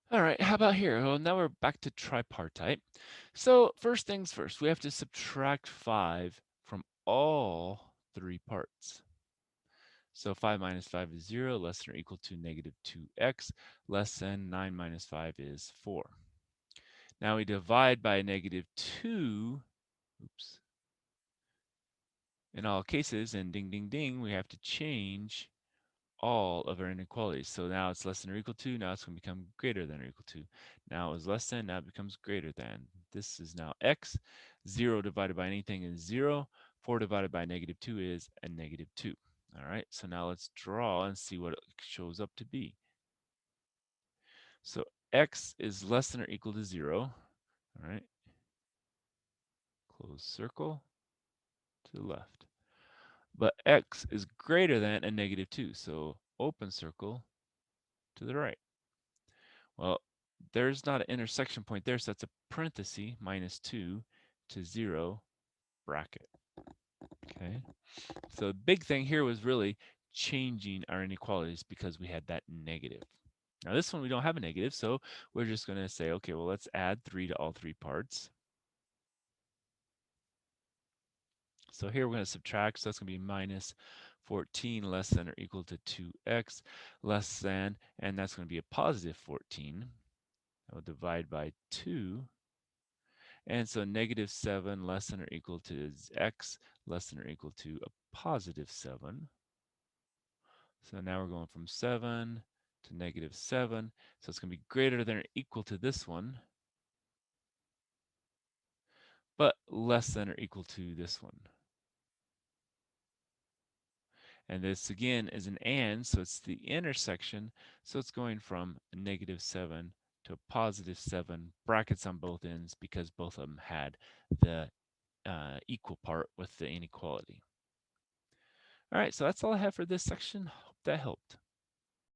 All right, how about here? Well, now we're back to tripartite. So first things first, we have to subtract 5 from all three parts. So 5 minus 5 is 0, less than or equal to negative 2x, less than 9 minus 5 is 4. Now we divide by negative 2, oops, in all cases, and ding, ding, ding, we have to change all of our inequalities. So now it's less than or equal to, now it's going to become greater than or equal to. Now it was less than, now it becomes greater than. This is now x. 0 divided by anything is 0. 4 divided by negative 2 is a negative 2. All right, so now let's draw and see what it shows up to be. So x is less than or equal to 0. All right, close circle to the left. But x is greater than a negative 2, so open circle to the right. Well, there's not an intersection point there, so that's a parenthesis, minus 2 to 0, bracket. Okay, so the big thing here was really changing our inequalities because we had that negative. Now this one we don't have a negative, so we're just going to say, okay, well, let's add 3 to all three parts. So here we're going to subtract, so that's going to be minus 14 less than or equal to 2x less than, and that's going to be a positive 14. I will divide by 2. And so negative 7 less than or equal to x less than or equal to a positive 7. So now we're going from 7 to negative 7. So it's going to be greater than or equal to this one, but less than or equal to this one. And this again is an and, so it's the intersection. So it's going from a negative 7 to a positive 7, brackets on both ends because both of them had the equal part with the inequality. All right, so that's all I have for this section. Hope that helped.